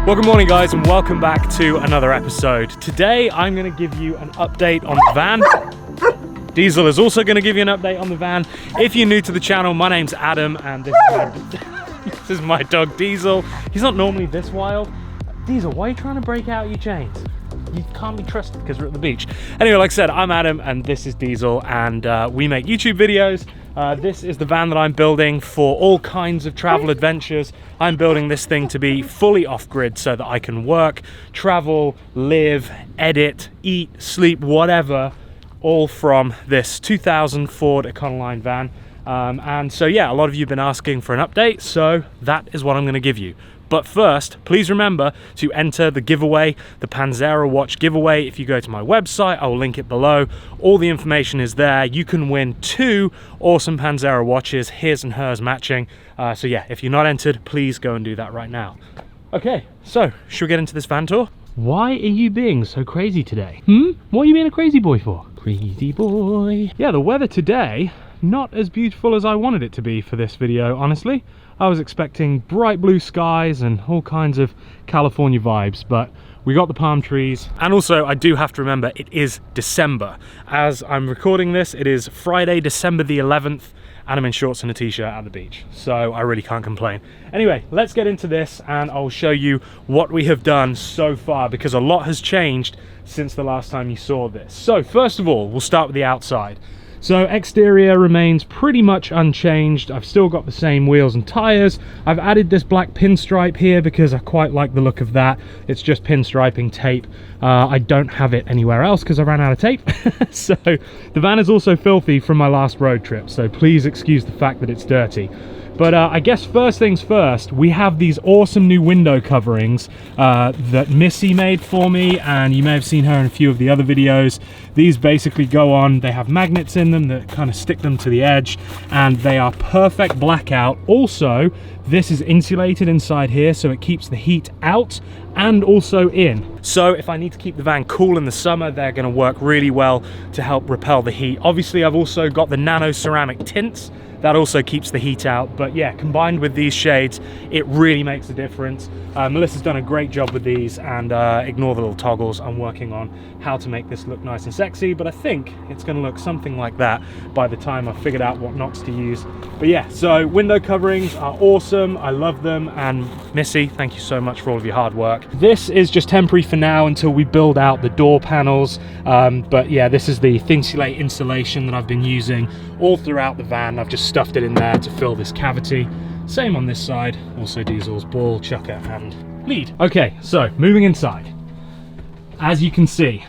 Well, good morning guys, and welcome back to another episode. Today I'm going to give you an update on the van. Diesel is also going to give you an update on the van. If you're new to the channel, my name's Adam and this is my dog Diesel. He's not normally this wild. Diesel, why are you trying to break out your chains? You can't be trusted because we're at the beach. Anyway, like I said, I'm Adam and this is Diesel, and we make YouTube videos. This is the van that I'm building for all kinds of travel adventures. I'm building this thing to be fully off-grid so that I can work, travel, live, edit, eat, sleep, whatever, all from this 2000 Ford Econoline van. And so yeah, a lot of you have been asking for an update, so that is what I'm going to give you. But first, please remember to enter the giveaway, the Panzera watch giveaway. If you go to my website, I will link it below. All the information is there. You can win 2 awesome Panzera watches, his and hers matching. So yeah, if you're not entered, please go and do that right now. Okay, so should we get into this van tour? Why are you being so crazy today? What are you being a crazy boy for? Crazy boy. Yeah, the weather today, not as beautiful as I wanted it to be for this video, honestly. I was expecting bright blue skies and all kinds of California vibes, but we got the palm trees. And also, I do have to remember, it is December. As I'm recording this, it is Friday, December the 11th, and I'm in shorts and a t-shirt at the beach, so I really can't complain. Anyway, let's get into this and I'll show you what we have done so far, because a lot has changed since the last time you saw this. So first of all, we'll start with the outside. So exterior remains pretty much unchanged. I've still got the same wheels and tires. I've added this black pinstripe here because I quite like the look of that. It's just pinstriping tape. I don't have it anywhere else because I ran out of tape. So the van is also filthy from my last road trip, so please excuse the fact that it's dirty. But I guess first things first, we have these awesome new window coverings that Missy made for me, and you may have seen her in a few of the other videos. These basically go on, they have magnets in them that kind of stick them to the edge, and they are perfect blackout. Also, this is insulated inside here, so it keeps the heat out and also in. So if I need to keep the van cool in the summer, they're going to work really well to help repel the heat. Obviously, I've also got the nano ceramic tints. That also keeps the heat out, but yeah, combined with these shades, it really makes a difference. Melissa's done a great job with these, and ignore the little toggles. I'm working on how to make this look nice and sexy, but I think it's gonna look something like that by the time I've figured out what knots to use. But yeah, so window coverings are awesome. I love them, and Missy, thank you so much for all of your hard work. This is just temporary for now until we build out the door panels, but yeah, this is the Thinsulate insulation that I've been using all throughout the van. I've just stuffed it in there to fill this cavity. Same on this side, also Diesel's ball, chucker and lead. Okay, so moving inside. As you can see,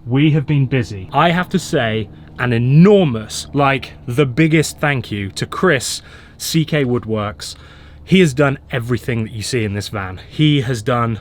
we have been busy. I have to say an enormous, like the biggest thank you to Chris, CK Woodworks. He has done everything that you see in this van. He has done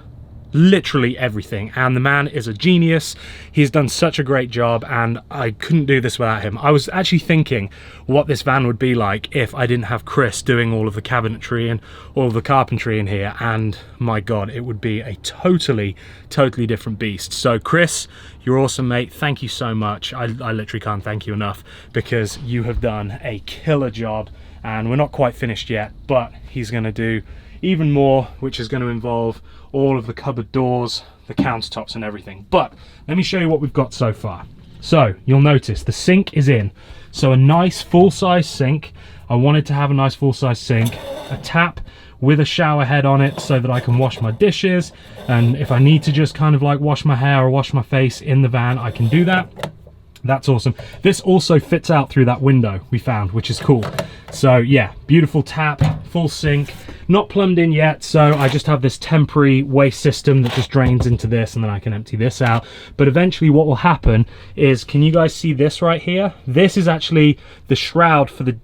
literally everything, and the man is a genius. He's done such a great job, and I couldn't do this without him. I was actually thinking what this van would be like if I didn't have Chris doing all of the cabinetry and all of the carpentry in here, and my god, it would be a totally different beast. So Chris, you're awesome, mate. Thank you so much. I literally can't thank you enough, because you have done a killer job, and we're not quite finished yet, but he's going to do even more, which is going to involve all of the cupboard doors, the countertops and everything. But let me show you what we've got so far. So you'll notice the sink is in, so a nice full-size sink. I wanted to have a nice full-size sink, a tap with a shower head on it so that I can wash my dishes, and if I need to just kind of like wash my hair or wash my face in the van, I can do that. That's awesome. This also fits out through that window we found, which is cool. So yeah, beautiful tap, full sink, not plumbed in yet, so I just have this temporary waste system that just drains into this, and then I can empty this out. But eventually what will happen is, can you guys see this right here? This is actually the shroud for the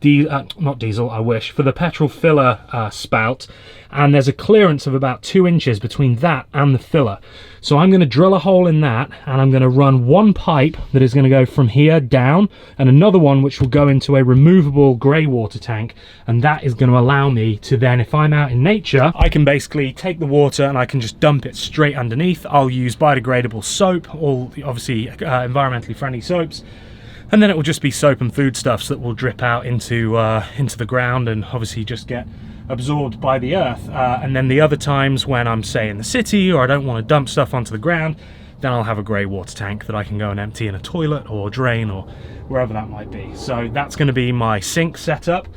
not diesel, I wish, for the petrol filler spout, and there's a clearance of about 2 inches between that and the filler. So I'm going to drill a hole in that, and I'm going to run one pipe that is going to go from here down, and another one which will go into a removable grey water tank, and that is going to allow me to then, if I'm out in nature, I can basically take the water and I can just dump it straight underneath. I'll use biodegradable soap, all obviously environmentally friendly soaps, and then it will just be soap and foodstuffs that will drip out into the ground, and obviously just get absorbed by the earth. And then the other times when I'm, say, in the city or I don't want to dump stuff onto the ground, then I'll have a grey water tank that I can go and empty in a toilet or drain or wherever that might be. So that's going to be my sink setup.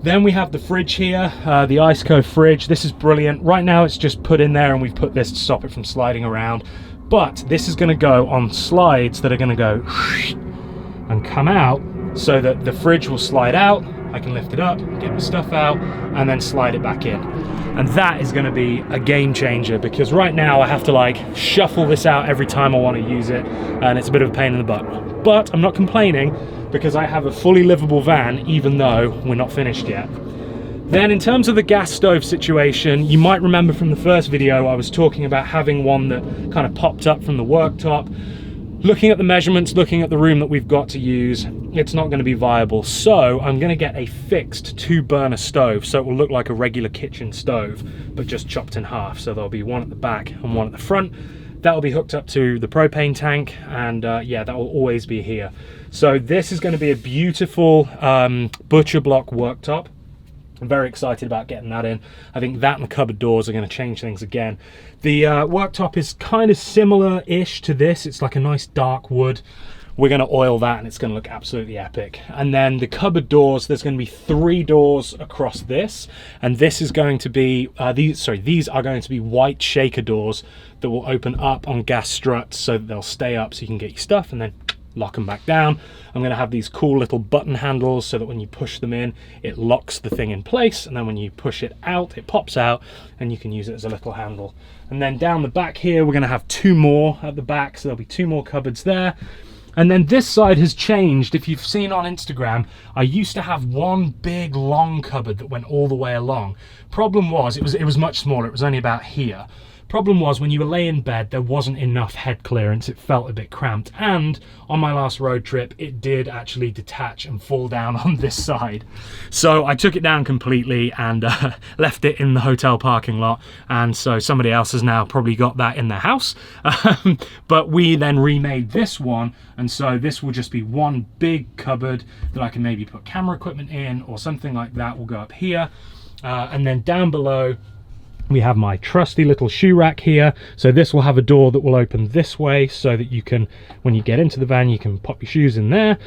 Then we have the fridge here, the Iceco fridge. This is brilliant. Right now it's just put in there and we've put this to stop it from sliding around. But this is going to go on slides that are going to go and come out so that the fridge will slide out. I can lift it up, get my stuff out, and then slide it back in. And that is going to be a game changer, because right now I have to like shuffle this out every time I want to use it, and it's a bit of a pain in the butt. But I'm not complaining, because I have a fully livable van, even though we're not finished yet. Then in terms of the gas stove situation, you might remember from the first video I was talking about having one that kind of popped up from the worktop. Looking at the measurements, looking at the room that we've got to use, it's not going to be viable. So I'm going to get a fixed 2-burner stove, so it will look like a regular kitchen stove, but just chopped in half. So there'll be one at the back and one at the front. That will be hooked up to the propane tank, and yeah, that will always be here. So this is going to be a beautiful butcher block worktop. I'm very excited about getting that in. I think that and the cupboard doors are going to change things again. The worktop is kind of similar-ish to this. It's like a nice dark wood. We're going to oil that and it's going to look absolutely epic. And then the cupboard doors, there's going to be 3 doors across this. And this is going to be, these are going to be white shaker doors that will open up on gas struts so that they'll stay up so you can get your stuff and then lock them back down. I'm going to have these cool little button handles so that when you push them in, it locks the thing in place, and then when you push it out, it pops out and you can use it as a little handle. And then down the back here, we're going to have 2 more at the back, so there'll be 2 more cupboards there. And then this side has changed. If you've seen on Instagram, I used to have one big long cupboard that went all the way along. Problem was, it was much smaller. It was only about here. Problem was, when you were laying in bed, there wasn't enough head clearance. It felt a bit cramped. And on my last road trip, it did actually detach and fall down on this side. So I took it down completely and left it in the hotel parking lot. And so somebody else has now probably got that in their house. But we then remade this one. And so this will just be one big cupboard that I can maybe put camera equipment in or something like that. Will go up here. And then down below, we have my trusty little shoe rack here. So this will have a door that will open this way so that you can, when you get into the van, you can pop your shoes in there.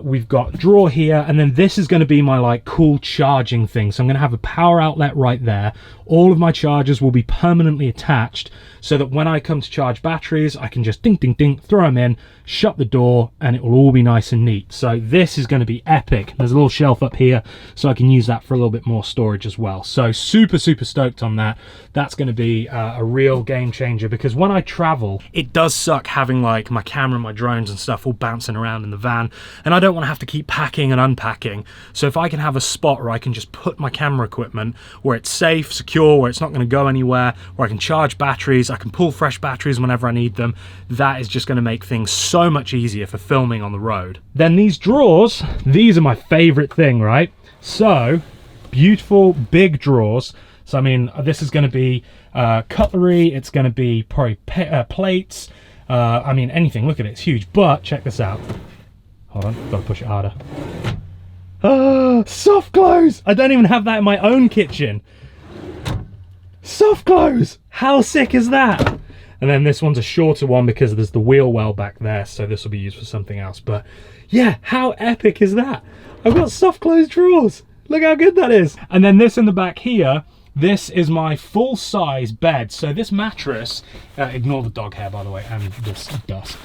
We've got a drawer here, and then this is going to be my like cool charging thing. So I'm going to have a power outlet right there. All of my chargers will be permanently attached so that when I come to charge batteries, I can just ding, ding, ding, throw them in, shut the door, and it will all be nice and neat. So this is going to be epic. There's a little shelf up here, so I can use that for a little bit more storage as well. So super, super stoked on that. That's going to be a real game changer, because when I travel, it does suck having like my camera and my drones and stuff all bouncing around in the van, and I don't want to have to keep packing and unpacking. So if I can have a spot where I can just put my camera equipment where it's safe, secure, where it's not going to go anywhere, where I can charge batteries, I can pull fresh batteries whenever I need them, that is just going to make things so much easier for filming on the road. Then these drawers, these are my favorite thing, right? So beautiful big drawers. So I mean, this is going to be cutlery, it's going to be probably plates, I mean anything. Look at it, it's huge. But check this out. Hold on, gotta push it harder. Ah, soft clothes! I don't even have that in my own kitchen. Soft clothes! How sick is that? And then this one's a shorter one because there's the wheel well back there, so this will be used for something else. But yeah, how epic is that? I've got soft clothes drawers. Look how good that is. And then this in the back here, this is my full-size bed. So this mattress, ignore the dog hair by the way, and this dust.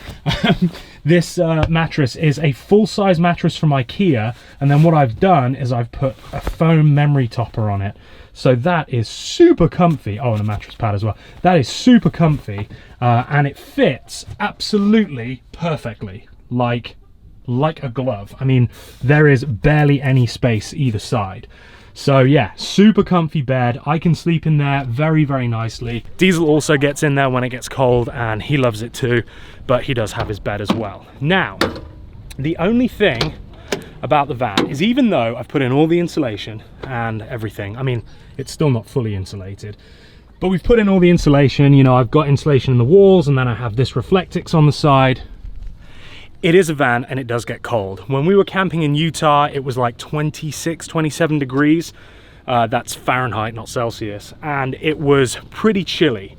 This mattress is a full-size mattress from IKEA, and then what I've done is I've put a foam memory topper on it. So that is super comfy. Oh, and a mattress pad as well. That is super comfy, and it fits absolutely perfectly, like a glove. I mean, there is barely any space either side. So yeah, super comfy bed. I can sleep in there very, very nicely. Diesel also gets in there when it gets cold, and he loves it too, but he does have his bed as well. Now, the only thing about the van is, even though I've put in all the insulation and everything, I mean, it's still not fully insulated, but we've put in all the insulation. You know, I've got insulation in the walls, and then I have this Reflectix on the side. It is a van and it does get cold. When we were camping in Utah, it was like 26, 27 degrees. That's Fahrenheit, not Celsius, and it was pretty chilly.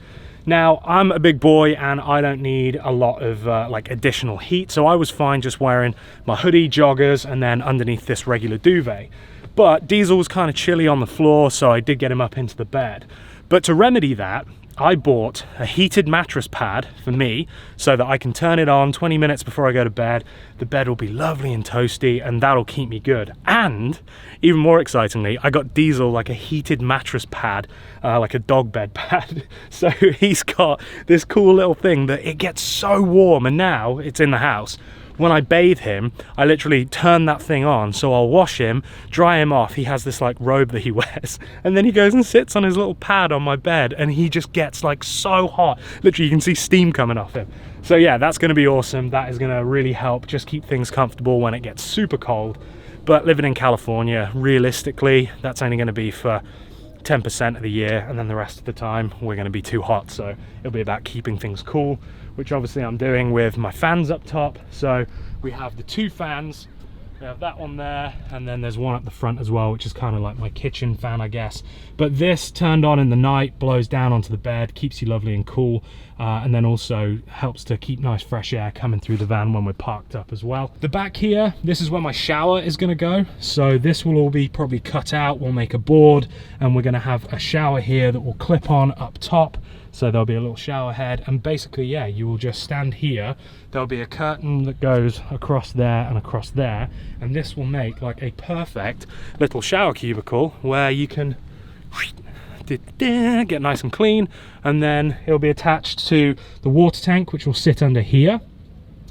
Now, I'm a big boy and I don't need a lot of like additional heat, so I was fine just wearing my hoodie, joggers, and then underneath this regular duvet. But Diesel was kind of chilly on the floor, so I did get him up into the bed. But to remedy that, I bought a heated mattress pad for me so that I can turn it on 20 minutes before I go to bed. The bed will be lovely and toasty and that'll keep me good. And even more excitingly, I got Diesel like a heated mattress pad, like a dog bed pad. So he's got this cool little thing that it gets so warm, and now it's in the house. When I bathe him, I literally turn that thing on, so I'll wash him, dry him off. He has this like robe that he wears, and then he goes and sits on his little pad on my bed, and he just gets like so hot. Literally, you can see steam coming off him. So yeah, that's gonna be awesome. That is gonna really help just keep things comfortable when it gets super cold. But living in California, realistically, that's only gonna be for 10% of the year, and then the rest of the time we're going to be too hot, so it'll be about keeping things cool, which obviously I'm doing with my fans up top. So we have the 2 fans, we have that one there, and then there's one up the front as well, which is kind of like my kitchen fan, I guess. But this turned on in the night blows down onto the bed, keeps you lovely and cool, and then also helps to keep nice fresh air coming through the van when we're parked up as well. The back here, this is where my shower is going to go, so this will all be probably cut out. We'll make a board, and we're going to have a shower here that will clip on up top. So there'll be a little shower head, and basically, yeah, you will just stand here. There'll be a curtain that goes across there and across there, and this will make like a perfect little shower cubicle where you can get nice and clean. And then it'll be attached to the water tank, which will sit under here.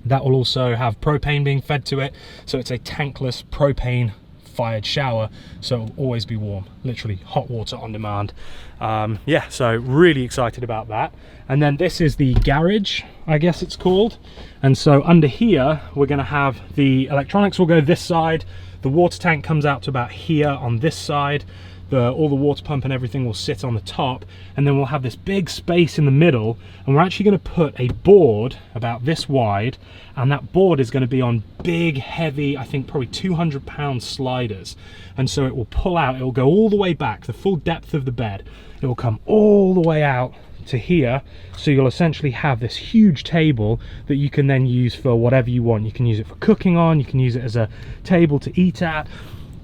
That will also have propane being fed to it, so it's a tankless propane fired shower, so it'll always be warm, literally hot water on demand. Yeah, so really excited about that. And then this is the garage, I guess it's called. And so under here we're going to have the electronics will go this side, the water tank comes out to about here on this side, all the water pump and everything will sit on the top, and then we'll have this big space in the middle, and we're actually going to put a board about this wide, and that board is going to be on big heavy, I think probably 200-pound sliders, and so it will pull out, it will go all the way back, the full depth of the bed, it will come all the way out to here, so you'll essentially have this huge table that you can then use for whatever you want. You can use it for cooking on, you can use it as a table to eat at.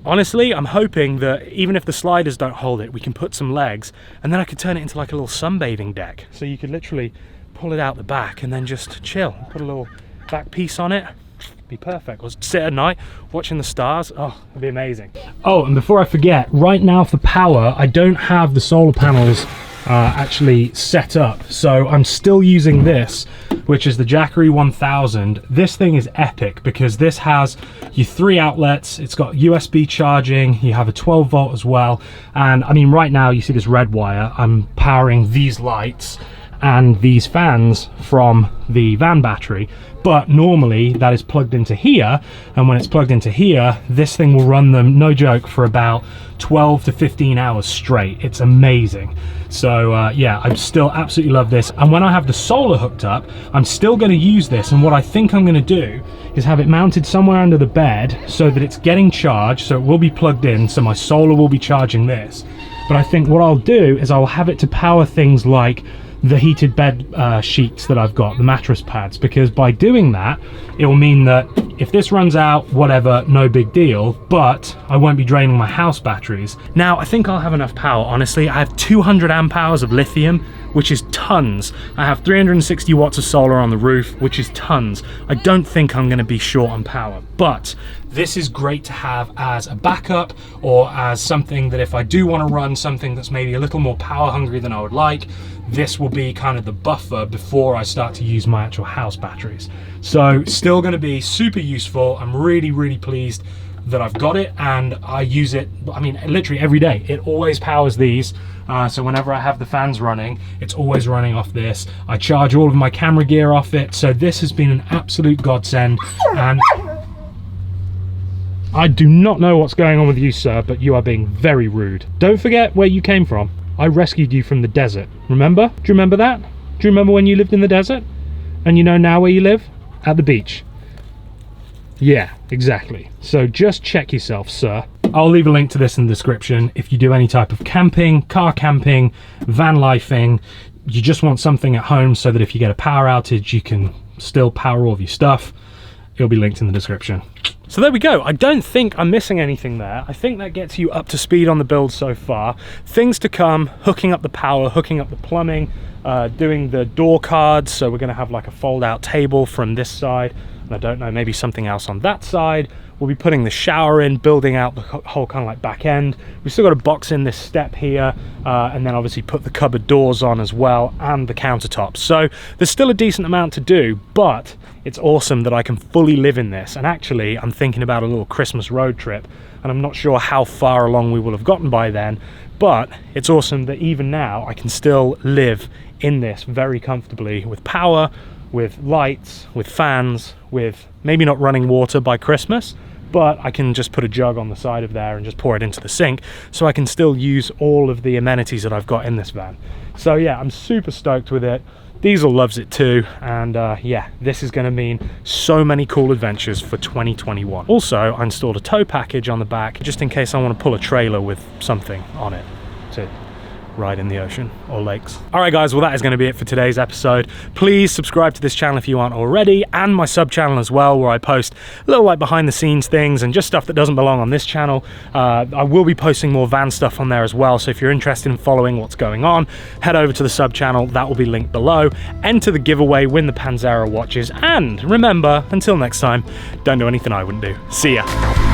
Honestly, I'm hoping that even if the sliders don't hold it, we can put some legs, and then I could turn it into like a little sunbathing deck. So you could literally pull it out the back and then just chill, put a little back piece on it. Be perfect. Or sit at night watching the stars. Oh, it'd be amazing. Oh, and before I forget, right now for power, I don't have the solar panels actually set up, so I'm still using this, which is the Jackery 1000. This thing is epic because this has your 3 outlets, it's got USB charging, you have a 12 volt as well, and I mean right now you see this red wire, I'm powering these lights and these fans from the van battery, but normally that is plugged into here, and when it's plugged into here, this thing will run them, no joke, for about 12 to 15 hours straight. It's amazing. So yeah, I still absolutely love this, and when I have the solar hooked up, I'm still going to use this, and what I think I'm going to do is have it mounted somewhere under the bed so that it's getting charged, so it will be plugged in, so my solar will be charging this. But I think what I'll do is I'll have it to power things like the heated bed sheets that I've got, the mattress pads, because by doing that, it will mean that if this runs out, whatever, no big deal, but I won't be draining my house batteries. Now, I think I'll have enough power, honestly. I have 200 amp hours of lithium, which is tons. I have 360 watts of solar on the roof, which is tons. I don't think I'm gonna be short on power, but this is great to have as a backup, or as something that if I do wanna run something that's maybe a little more power hungry than I would like, this will be kind of the buffer before I start to use my actual house batteries. So still going to be super useful. I'm really, really pleased that I've got it, and I use it, I mean, literally every day. It always powers these. So whenever I have the fans running, it's always running off this. I charge all of my camera gear off it. So this has been an absolute godsend. And I do not know what's going on with you, sir, but you are being very rude. Don't forget where you came from. I rescued you from the desert, remember? Do you remember that? Do you remember when you lived in the desert? And you know now where you live? At the beach. Yeah, exactly. So just check yourself, sir. I'll leave a link to this in the description. If you do any type of camping, car camping, van lifing, you just want something at home so that if you get a power outage, you can still power all of your stuff, it'll be linked in the description. So there we go. I don't think I'm missing anything there. I think that gets you up to speed on the build so far. Things to come: hooking up the power, hooking up the plumbing, doing the door cards. So we're going to have like a fold out table from this side, and I don't know, maybe something else on that side. We'll be putting the shower in, building out the whole kind of like back end. We've still got to box in this step here, and then obviously put the cupboard doors on as well, and the countertops. So there's still a decent amount to do, but it's awesome that I can fully live in this. And actually, I'm thinking about a little Christmas road trip, and I'm not sure how far along we will have gotten by then, but it's awesome that even now I can still live in this very comfortably with power, with lights, with fans, with maybe not running water by Christmas, but I can just put a jug on the side of there and just pour it into the sink, so I can still use all of the amenities that I've got in this van. So yeah, I'm super stoked with it. Diesel loves it too, and yeah, this is going to mean so many cool adventures for 2021. Also, I installed a tow package on the back just in case I want to pull a trailer with something on it to ride in the ocean or lakes. All right guys, well that is going to be it for today's episode. Please subscribe to this channel if you aren't already, and my sub channel as well, where I post little like behind the scenes things and just stuff that doesn't belong on this channel. I will be posting more van stuff on there as well, so if you're interested in following what's going on, head over to the sub channel, that will be linked below. Enter the giveaway, win the Panzera watches, and remember, until next time, don't do anything I wouldn't do. See ya.